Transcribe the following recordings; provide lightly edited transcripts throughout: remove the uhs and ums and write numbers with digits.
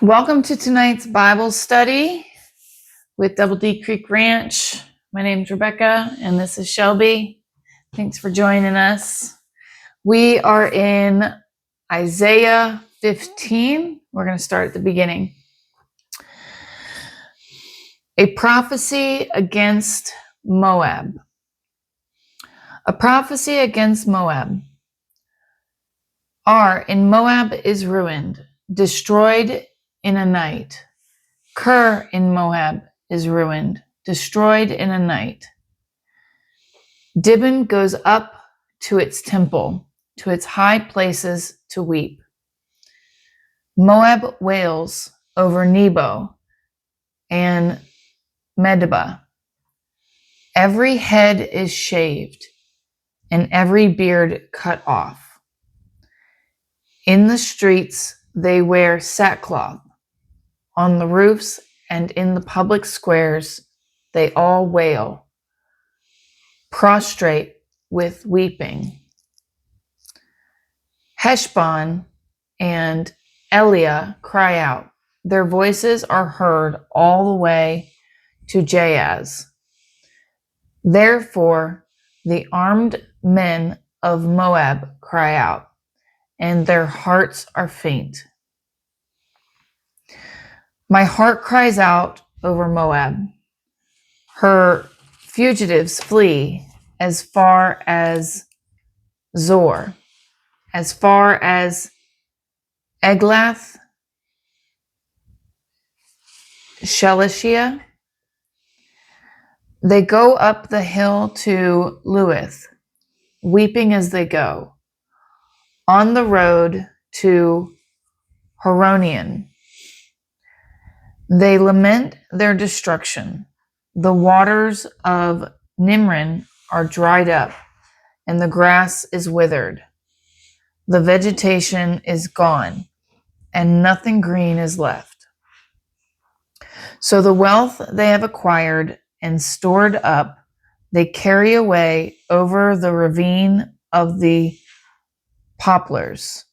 Welcome to tonight's Bible study with Double D Creek Ranch. My name is Rebecca and this is Shelby. Thanks for joining us. We are in Isaiah 15. We're going to start at the beginning. A prophecy against Moab. A prophecy against Moab. In Moab is ruined, destroyed in a night. Kir in Moab is ruined, destroyed in a night. Dibon goes up to its temple, to its high places to weep. Moab wails over Nebo and Medeba. Every head is shaved, and every beard cut off. In the streets they wear sackcloth. On the roofs and in the public squares they all wail, prostrate with weeping. Heshbon and Eliah cry out. Their voices are heard all the way to Jahaz. Therefore the armed men of Moab cry out, and their hearts are faint. My heart cries out over Moab. Her fugitives flee as far as Zor, as far as Eglath, Shelishia. They go up the hill to Luith, weeping as they go, on the road to Horonian. They lament their destruction. The waters of Nimrin are dried up, and the grass is withered. The vegetation is gone, and nothing green is left. So the wealth they have acquired and stored up, they carry away over the ravine of the poplars.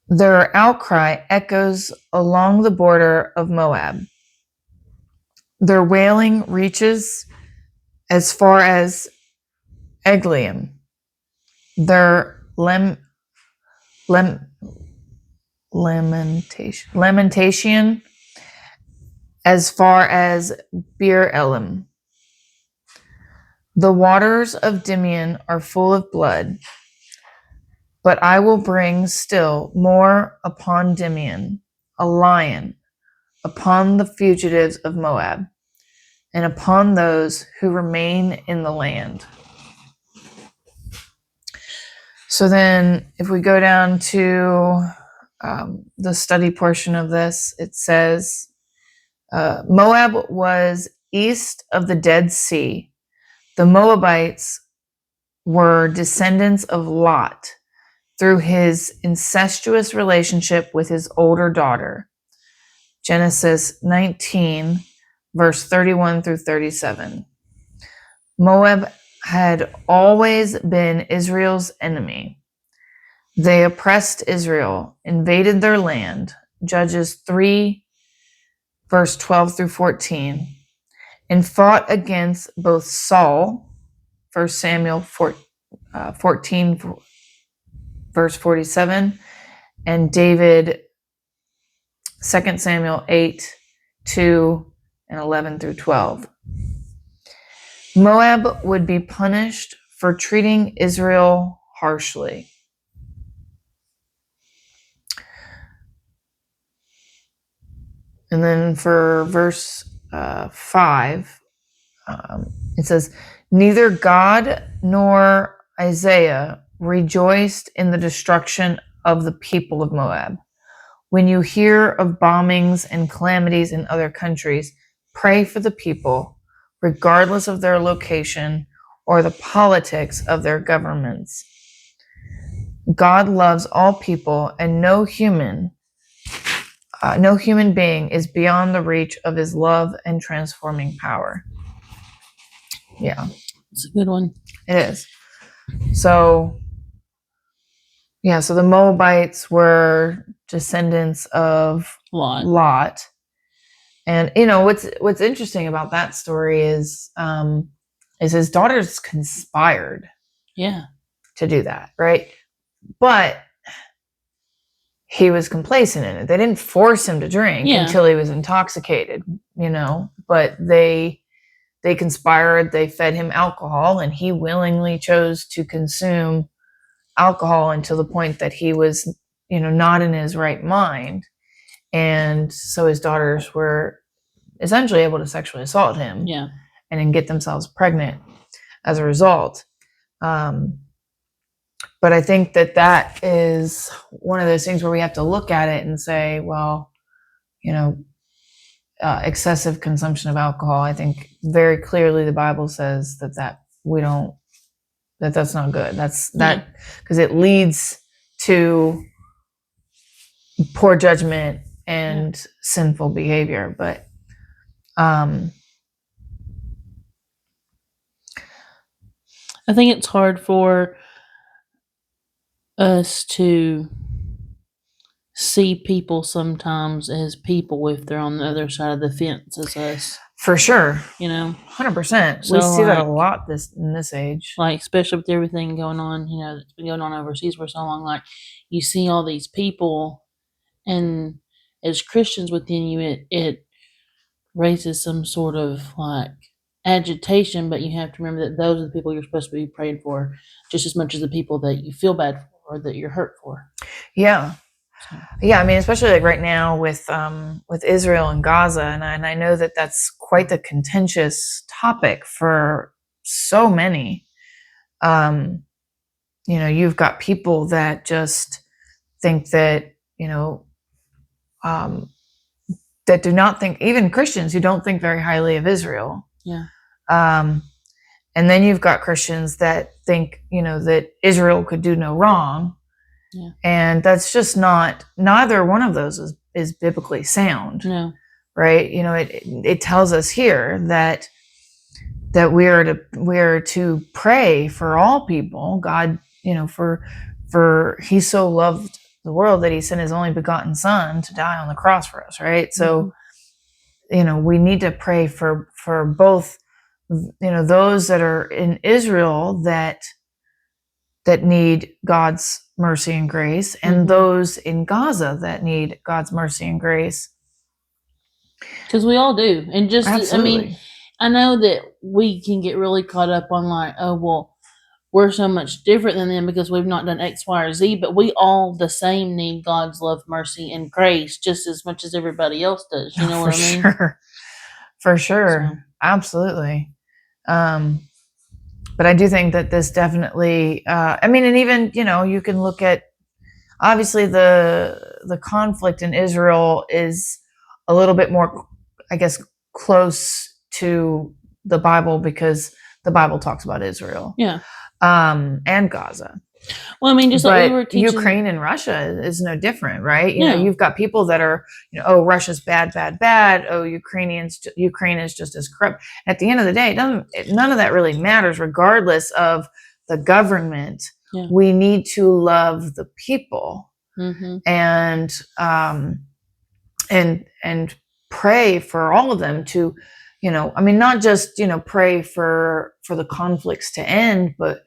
Their outcry echoes along the border of Moab. Their wailing reaches as far as Eglaim. Their lamentation as far as Beer Elim. The waters of Dimion are full of blood, but I will bring still more upon Dimion, a lion, upon the fugitives of Moab, and upon those who remain in the land. So then if we go down to the study portion of this, it says, Moab was east of the Dead Sea. The Moabites were descendants of Lot through his incestuous relationship with his older daughter. Genesis 19, verse 31 through 37. Moab had always been Israel's enemy. They oppressed Israel, invaded their land. Judges 3, verse 12 through 14, and fought against both Saul, 1 Samuel 14, verse 47, and David, 2 Samuel 8, 2, and 11 through 12. Moab would be punished for treating Israel harshly. And then for verse 5, it says, neither God nor Isaiah rejoiced in the destruction of the people of Moab. When you hear of bombings and calamities in other countries, pray for the people, regardless of their location or the politics of their governments. God loves all people, and no human being is beyond the reach of his love and transforming power. Yeah. It's a good one. It is. So the Moabites were descendants of Lot. Lot. And what's interesting about that story is his daughters conspired Yeah. to do that, right? But he was complacent in it. They didn't force him to drink until he was intoxicated, but they conspired, they fed him alcohol, and he willingly chose to consume alcohol until the point that he was, not in his right mind. And so his daughters were essentially able to sexually assault him, and then get themselves pregnant as a result. But I think that is one of those things where we have to look at it and say, well, excessive consumption of alcohol. I think very clearly the Bible says that's not good. That because it leads to poor judgment and sinful behavior. But I think it's hard for us to see people sometimes as people if they're on the other side of the fence as us. For sure. 100%. So we see that a lot in this age. Like, especially with everything going on, that's been going on overseas for so long. Like, you see all these people, and as Christians within you, it raises some sort of like agitation, but you have to remember that those are the people you're supposed to be praying for just as much as the people that you feel bad for or that you're hurt for. Yeah. Yeah, I mean, especially like right now with Israel and Gaza, and I know that that's quite the contentious topic for so many. You've got people that just think that that do not think, even Christians who don't think very highly of Israel. Yeah. And then you've got Christians that think that Israel could do no wrong. Yeah. And that's just neither one of those is biblically sound. No. Right? It tells us here that we are to pray for all people. God, for he so loved the world that he sent his only begotten son to die on the cross for us, right? So, we need to pray for both, those that are in Israel that need God's mercy and grace, and those in Gaza that need God's mercy and grace. Because we all do. And just, absolutely. I know that we can get really caught up on like, oh, well, we're so much different than them because we've not done X, Y, or Z, but we all the same need God's love, mercy, and grace just as much as everybody else does. You know what I mean? Sure. For sure. So. Absolutely. But I do think that this definitely, and even, you can look at, obviously the conflict in Israel is a little bit more, I guess, close to the Bible because the Bible talks about Israel. Yeah. And Gaza. Well, just like we were teaching, Ukraine and Russia is no different, right? You've got people that are, oh, Russia's bad, bad, bad. Oh, Ukraine is just as corrupt. At the end of the day, none of that really matters, regardless of the government. Yeah. We need to love the people, and pray for all of them to, not just pray for the conflicts to end, but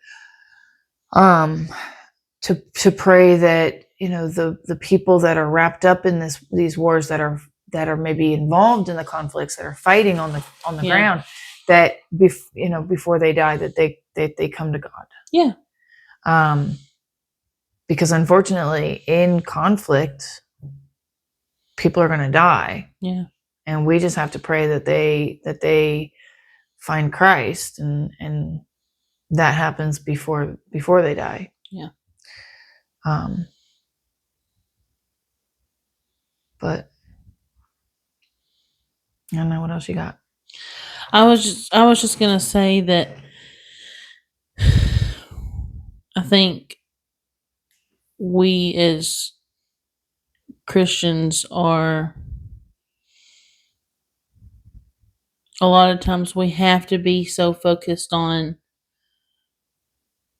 to pray that the people that are wrapped up in these wars that are maybe involved in the conflicts, that are fighting on the ground, that before they die, that they come to God. Yeah. Because unfortunately, in conflict, people are going to die. Yeah. And we just have to pray that they find Christ, and that happens before they die. Yeah. But I don't know what else you got. I was just gonna say that I think we as Christians are, a lot of times we have to be so focused on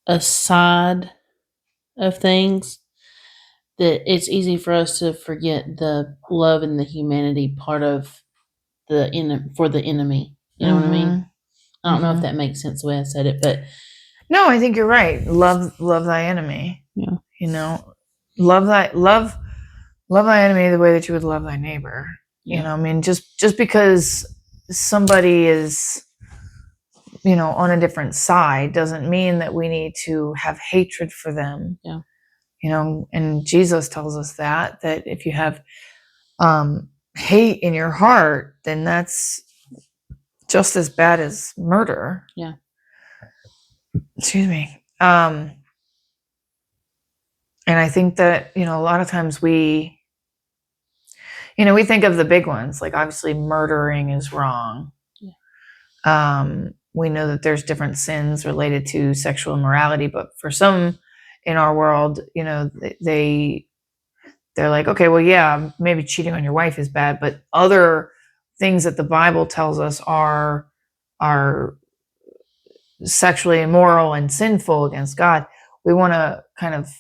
a side of things that it's easy for us to forget the love and the humanity part of for the enemy. You know what I mean? I don't know if that makes sense the way I said it, but No, I think you're right. Love thy enemy. Yeah. You know, love thy enemy the way that you would love thy neighbor. Yeah. You know, I mean, just because somebody is, you know, on a different side doesn't mean that we need to have hatred for them. Yeah. You know, and Jesus tells us that if you have hate in your heart, then that's just as bad as murder. Yeah. Excuse me. And I think that, you know, a lot of times we think of the big ones, like obviously murdering is wrong. Yeah. We know that there's different sins related to sexual immorality, but for some in our world, you know, they're like, okay, well, yeah, maybe cheating on your wife is bad, but other things that the Bible tells us are sexually immoral and sinful against God, we want to kind of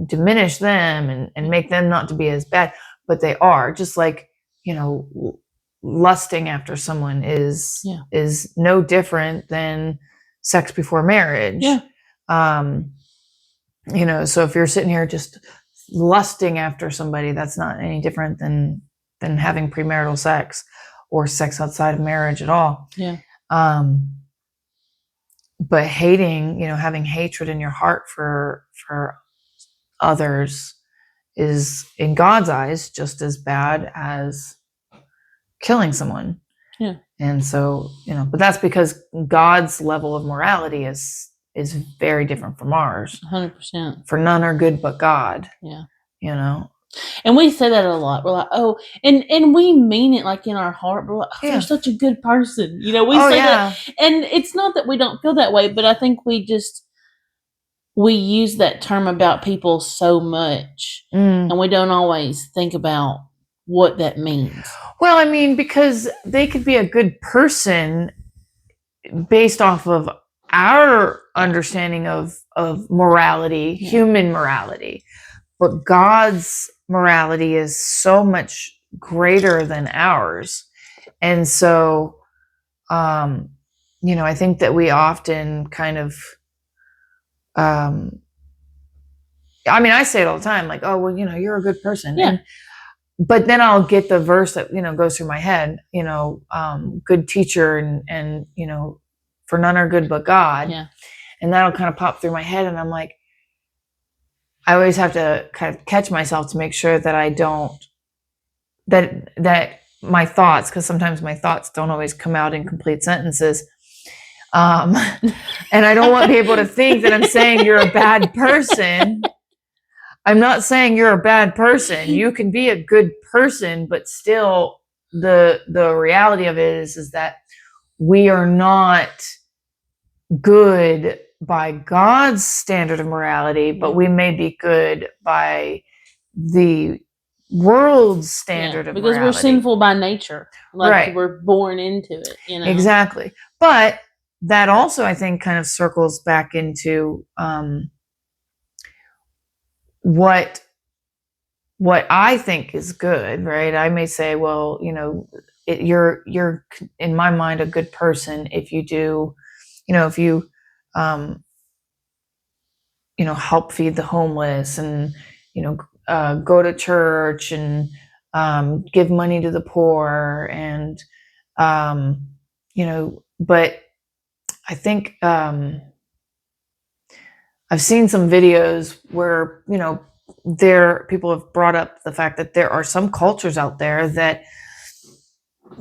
diminish them and make them not to be as bad, but they are. Just like, you know, lusting after someone is no different than sex before marriage. Yeah. You know, so if you're sitting here just lusting after somebody, that's not any different than having premarital sex or sex outside of marriage at all. Yeah. But hating, you know, having hatred in your heart for others is, in God's eyes, just as bad as killing someone. Yeah. And so, you know, but that's because God's level of morality is very different from ours. 100%. For none are good but God. Yeah. You know. And we say that a lot. We're like, oh, and we mean it like in our heart. We're like, oh, you're such a good person. You know, we say that. And it's not that we don't feel that way, but I think we use that term about people so much, and we don't always think about what that means. Well, I mean, because they could be a good person based off of our understanding of morality, human morality. But God's morality is so much greater than ours. And so, you know, I think that we often kind of, I mean, I say it all the time, like, oh, well, you know, you're a good person. Yeah. But then I'll get the verse that, you know, goes through my head, you know, good teacher and, you know, for none are good but God. Yeah. And that'll kind of pop through my head. And I'm like, I always have to kind of catch myself to make sure that I don't, that my thoughts, because sometimes my thoughts don't always come out in complete sentences. And I don't want people to think that I'm saying you're a bad person. I'm not saying you're a bad person. You can be a good person, but still the reality of it is that we are not good by God's standard of morality, but we may be good by the world's standard of because morality. We're sinful by nature. Like right. We're born into it, you know. Exactly. But that also, I think, kind of circles back into what I think is good, right? I may say, well, you know, you're in my mind a good person if you do, you know, if you you know, help feed the homeless and, you know, go to church and give money to the poor and, you know, but I think I've seen some videos where, you know, people have brought up the fact that there are some cultures out there that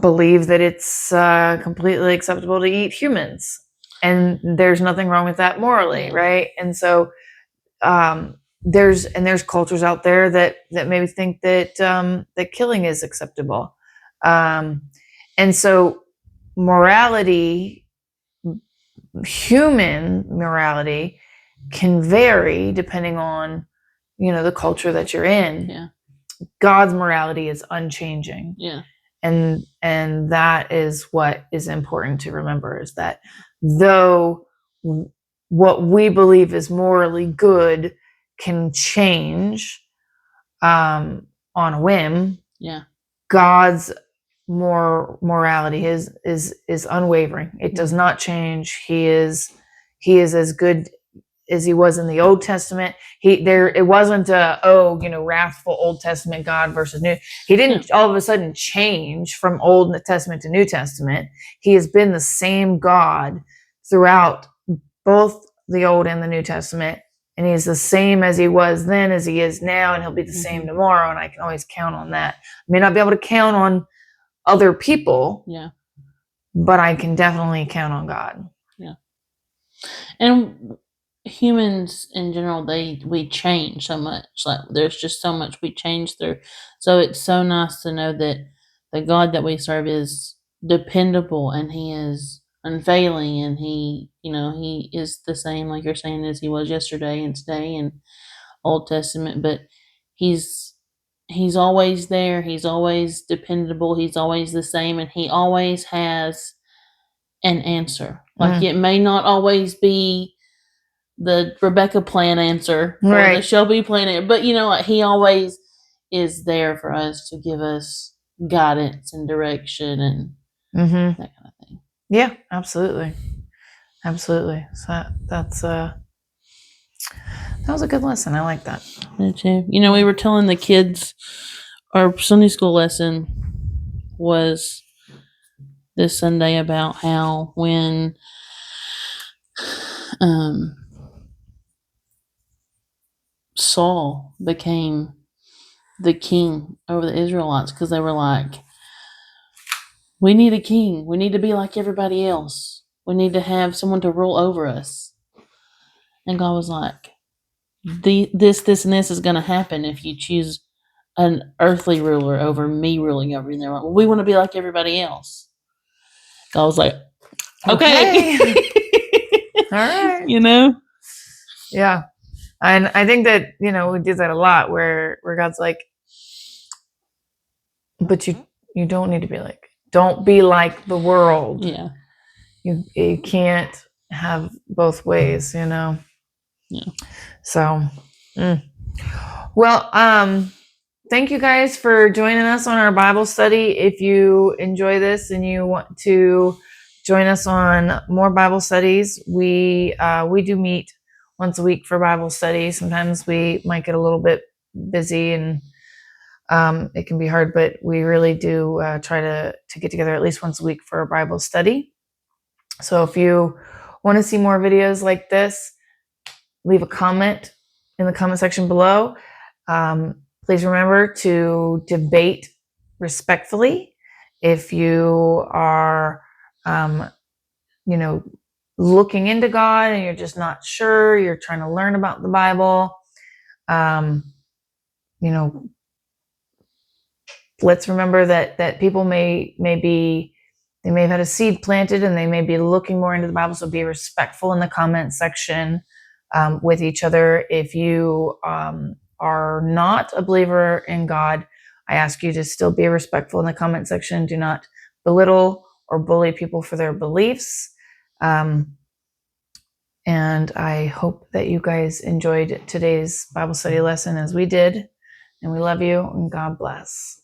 believe that it's completely acceptable to eat humans. And there's nothing wrong with that morally, right? And so there's cultures out there that maybe think that that killing is acceptable. And so morality, human morality, can vary depending on, you know, the culture that you're in. Yeah. God's morality is unchanging. Yeah. And that is what is important to remember, is that though what we believe is morally good can change, on a whim. Yeah. God's morality is unwavering. It does not change. He is as good as he was in the Old Testament. It wasn't wrathful Old Testament God versus New. He didn't all of a sudden change from Old Testament to New Testament. He has been the same God throughout both the Old and the New Testament. And he's the same as he was then as he is now, and he'll be the same tomorrow, and I can always count on that. I may not be able to count on other people, but I can definitely count on God. Yeah. And humans in general, we change so much. Like there's just so much we change through. So it's so nice to know that the God that we serve is dependable, and he is unfailing, and he is the same, like you're saying, as he was yesterday and today and Old Testament. But he's always there. He's always dependable. He's always the same, and he always has an answer. Like it may not always be the Rebecca plan answer or the Shelby plan, but he always is there for us to give us guidance and direction and that kind of thing. Yeah, absolutely. So that was a good lesson. I like that. Me too. We were telling the kids our Sunday school lesson was this Sunday about how when Saul became the king over the Israelites, because they were like, we need a king. We need to be like everybody else. We need to have someone to rule over us. And God was like, this, and this is going to happen if you choose an earthly ruler over me ruling over you. And they're like, well, we want to be like everybody else. God was like, okay. All right. Yeah. And I think that, we do that a lot where God's like, but you don't need to be like, don't be like the world. Yeah. You can't have both ways, Yeah. So, well, thank you guys for joining us on our Bible study. If you enjoy this and you want to join us on more Bible studies, we do meet once a week for Bible study. Sometimes we might get a little bit busy and it can be hard, but we really do try to get together at least once a week for a Bible study. So if you want to see more videos like this, leave a comment in the comment section below. Please remember to debate respectfully. If you are, looking into God and you're just not sure, you're trying to learn about the Bible, let's remember that people may have had a seed planted and they may be looking more into the Bible. So be respectful in the comment section with each other. If you are not a believer in God, I ask you to still be respectful in the comment section. Do not belittle or bully people for their beliefs. And I hope that you guys enjoyed today's Bible study lesson as we did. And we love you, and God bless.